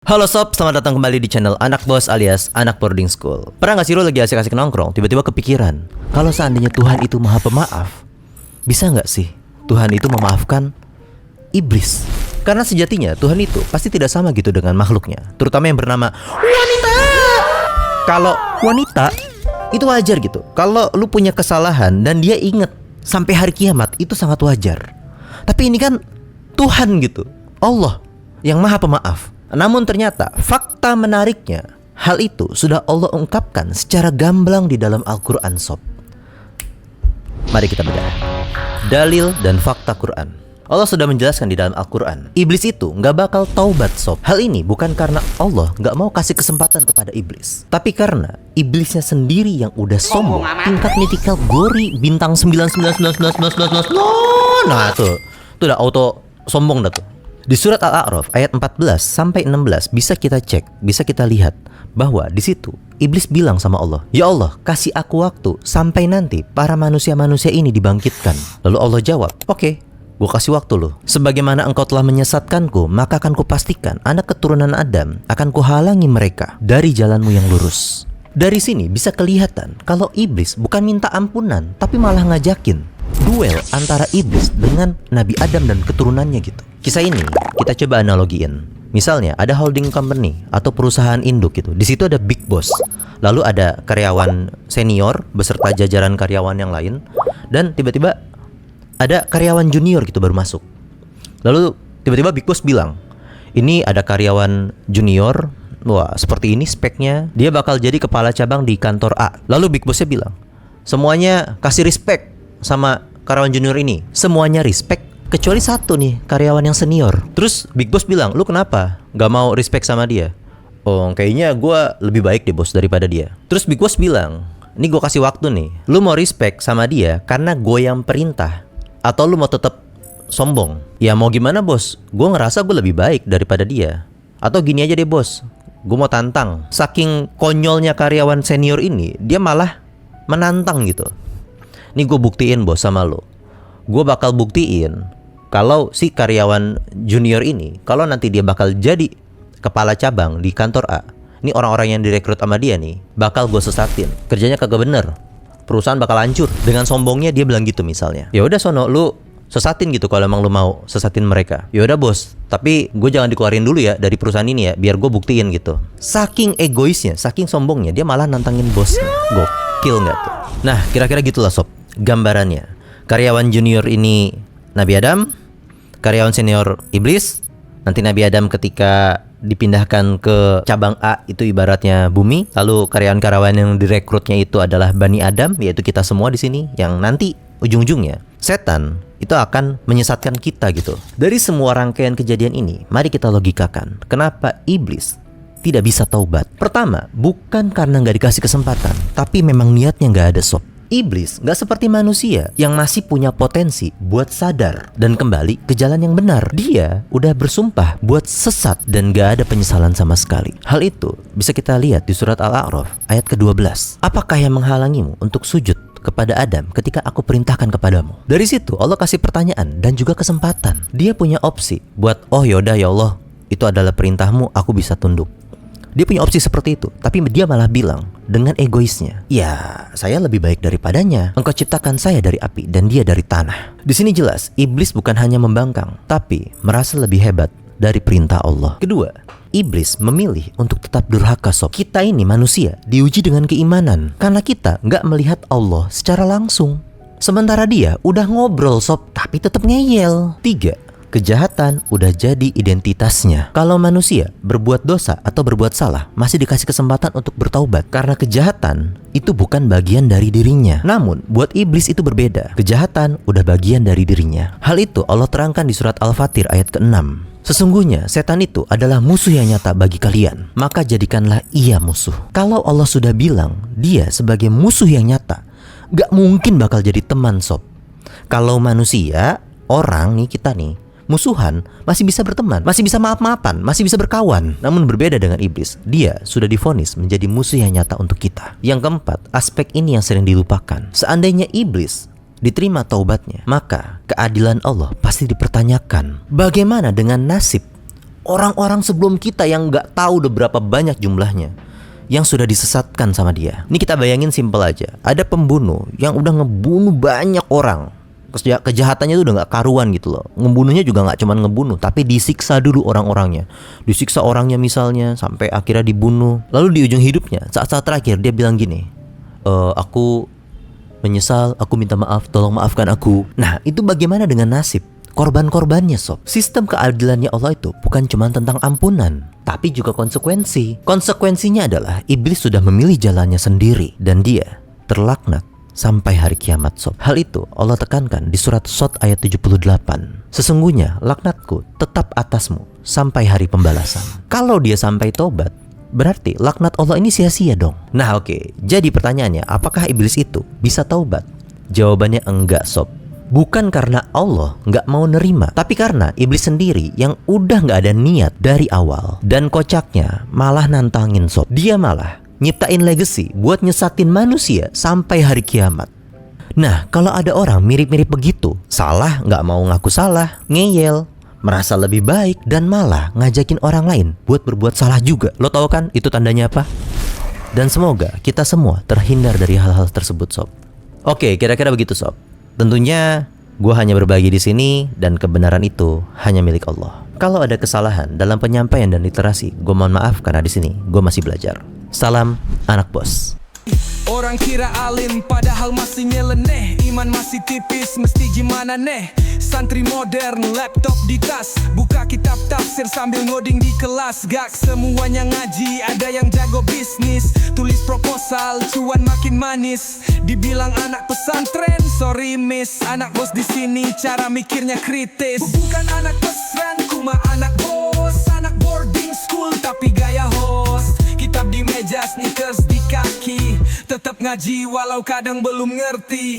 Halo sob, selamat datang kembali di channel Anak Bos alias Anak Boarding School. Pernah gak sih lo lagi asik-asik nongkrong, tiba-tiba kepikiran, kalau seandainya Tuhan itu maha pemaaf, bisa gak sih Tuhan itu memaafkan iblis? Karena sejatinya Tuhan itu pasti tidak sama gitu dengan makhluknya, terutama yang bernama wanita. Kalau wanita, itu wajar gitu. Kalau lu punya kesalahan dan dia inget sampai hari kiamat, itu sangat wajar. Tapi ini kan Tuhan gitu, Allah yang maha pemaaf. Namun ternyata fakta menariknya, hal itu sudah Allah ungkapkan secara gamblang di dalam Al-Quran sob. Mari kita bedah dalil dan fakta Quran. Allah sudah menjelaskan di dalam Al-Quran, iblis itu gak bakal taubat sob. Hal ini bukan karena Allah gak mau kasih kesempatan kepada iblis, tapi karena iblisnya sendiri yang udah sombong, tingkat mythical glory bintang 9999999. Nah tuh udah auto sombong dah tuh. Di surat Al-A'raf ayat 14 sampai 16 bisa kita cek, bisa kita lihat bahwa di situ iblis bilang sama Allah, "Ya Allah, kasih aku waktu sampai nanti para manusia-manusia ini dibangkitkan." Lalu Allah jawab, "Oke, gue kasih waktu lo. Sebagaimana engkau telah menyesatkanku, maka akan kupastikan anak keturunan Adam akan kuhalangi mereka dari jalanmu yang lurus." Dari sini bisa kelihatan kalau iblis bukan minta ampunan, tapi malah ngajakin duel antara iblis dengan Nabi Adam dan keturunannya gitu. Kisah ini kita coba analogiin. Misalnya ada holding company atau perusahaan induk gitu. Di situ ada big boss. Lalu ada karyawan senior beserta jajaran karyawan yang lain, dan tiba-tiba ada karyawan junior gitu baru masuk. Lalu tiba-tiba big boss bilang, "Ini ada karyawan junior, wah seperti ini speknya, dia bakal jadi kepala cabang di kantor A." Lalu big bossnya bilang, "Semuanya kasih respect sama karyawan junior ini." Semuanya respect kecuali satu nih, karyawan yang senior. Terus big boss bilang, "Lu kenapa gak mau respect sama dia?" "Oh kayaknya gue lebih baik deh bos daripada dia." Terus big boss bilang, "Ini gue kasih waktu nih, lu mau respect sama dia karena gue yang perintah, atau lu mau tetap sombong?" "Ya mau gimana bos, gue ngerasa gue lebih baik daripada dia. Atau gini aja deh bos, gue mau tantang." Saking konyolnya karyawan senior ini, dia malah menantang gitu. "Nih gue buktiin bos sama lo. Gue bakal buktiin kalau si karyawan junior ini, kalau nanti dia bakal jadi kepala cabang di kantor A, ini orang-orang yang direkrut sama dia nih, bakal gue sesatin. Kerjanya kagak bener, perusahaan bakal hancur." Dengan sombongnya dia bilang gitu misalnya. "Ya udah sono, lu sesatin gitu kalau emang lu mau sesatin mereka." "Ya udah bos, tapi gue jangan dikeluarin dulu ya dari perusahaan ini ya, biar gue buktiin gitu." Saking egoisnya, saking sombongnya, dia malah nantangin bosnya. Gokil nggak tuh? Nah kira-kira gitulah sob gambarannya. Karyawan junior ini Nabi Adam, karyawan senior iblis. Nanti Nabi Adam ketika dipindahkan ke cabang A itu ibaratnya bumi. Lalu karyawan-karyawan yang direkrutnya itu adalah Bani Adam, yaitu kita semua di sini, yang nanti ujung-ujungnya setan itu akan menyesatkan kita gitu. Dari semua rangkaian kejadian ini, mari kita logikakan kenapa iblis tidak bisa taubat. Pertama, bukan karena gak dikasih kesempatan, tapi memang niatnya gak ada sob. Iblis gak seperti manusia yang masih punya potensi buat sadar dan kembali ke jalan yang benar. Dia udah bersumpah buat sesat dan gak ada penyesalan sama sekali. Hal itu bisa kita lihat di surat Al-A'raf ayat ke-12. "Apakah yang menghalangimu untuk sujud kepada Adam ketika aku perintahkan kepadamu?" Dari situ Allah kasih pertanyaan dan juga kesempatan. Dia punya opsi buat, "Oh yaudah ya Allah, itu adalah perintahmu, aku bisa tunduk." Dia punya opsi seperti itu, tapi dia malah bilang dengan egoisnya, "Ya, saya lebih baik daripadanya. Engkau ciptakan saya dari api dan dia dari tanah." Di sini jelas, iblis bukan hanya membangkang, tapi merasa lebih hebat dari perintah Allah. Kedua, iblis memilih untuk tetap durhaka sob. Kita ini manusia diuji dengan keimanan karena kita nggak melihat Allah secara langsung. Sementara dia udah ngobrol sob, tapi tetap ngeyel. Tiga, kejahatan udah jadi identitasnya. Kalau manusia berbuat dosa atau berbuat salah, masih dikasih kesempatan untuk bertaubat karena kejahatan itu bukan bagian dari dirinya. Namun buat iblis itu berbeda. Kejahatan udah bagian dari dirinya. Hal itu Allah terangkan di surat Al-Fatir ayat ke-6. "Sesungguhnya setan itu adalah musuh yang nyata bagi kalian, maka jadikanlah ia musuh." Kalau Allah sudah bilang dia sebagai musuh yang nyata, gak mungkin bakal jadi teman sob. Kalau manusia, orang nih, kita nih musuhan, masih bisa berteman, masih bisa maaf-maafan, masih bisa berkawan. Namun berbeda dengan iblis, dia sudah divonis menjadi musuh yang nyata untuk kita. Yang keempat, aspek ini yang sering dilupakan. Seandainya iblis diterima taubatnya, maka keadilan Allah pasti dipertanyakan. Bagaimana dengan nasib orang-orang sebelum kita yang nggak tahu udah berapa banyak jumlahnya yang sudah disesatkan sama dia. Ini kita bayangin simpel aja. Ada pembunuh yang udah ngebunuh banyak orang. Kejahatannya itu udah nggak karuan gitu loh. Ngebunuhnya juga nggak cuma ngebunuh, tapi disiksa dulu orang-orangnya. Disiksa orangnya misalnya sampai akhirnya dibunuh. Lalu di ujung hidupnya, saat-saat terakhir dia bilang gini, aku menyesal, aku minta maaf, tolong maafkan aku. Nah, itu bagaimana dengan nasib korban-korbannya, sob? Sistem keadilannya Allah itu bukan cuma tentang ampunan, tapi juga konsekuensi. Konsekuensinya adalah iblis sudah memilih jalannya sendiri dan dia terlaknat sampai hari kiamat, sob. Hal itu Allah tekankan di surat Shad ayat 78. Sesungguhnya laknatku tetap atasmu sampai hari pembalasan. Kalau dia sampai tobat, berarti laknat Allah ini sia-sia dong. Nah oke, jadi pertanyaannya, apakah iblis itu bisa taubat? Jawabannya enggak, sob. Bukan karena Allah nggak mau nerima, tapi karena iblis sendiri yang udah nggak ada niat dari awal. Dan kocaknya malah nantangin, sob. Dia malah nyiptain legacy buat nyesatin manusia sampai hari kiamat. Nah, kalau ada orang mirip-mirip begitu, salah nggak mau ngaku salah, ngeyel, merasa lebih baik, dan malah ngajakin orang lain buat berbuat salah juga. Lo tau kan itu tandanya apa? Dan semoga kita semua terhindar dari hal-hal tersebut, sob. Oke, kira-kira begitu, sob. Tentunya gue hanya berbagi di sini dan kebenaran itu hanya milik Allah. Kalau ada kesalahan dalam penyampaian dan literasi, gue mohon maaf karena di sini gue masih belajar. Salam anak bos. Orang kira alim padahal masih nyeleneh. Iman masih tipis mesti gimana nih. Santri modern laptop di tas, buka kitab tafsir sambil ngoding di kelas. Gak semuanya ngaji, ada yang jago bisnis. Tulis proposal, cuan makin manis. Dibilang anak pesantren, sorry miss. Anak bos di sini cara mikirnya kritis. Bukan anak pesantren, kuma anak bos. Anak boarding school tapi gaya host. Kitab di meja, sneakers di kaki. Tetap ngaji walau kadang belum ngerti.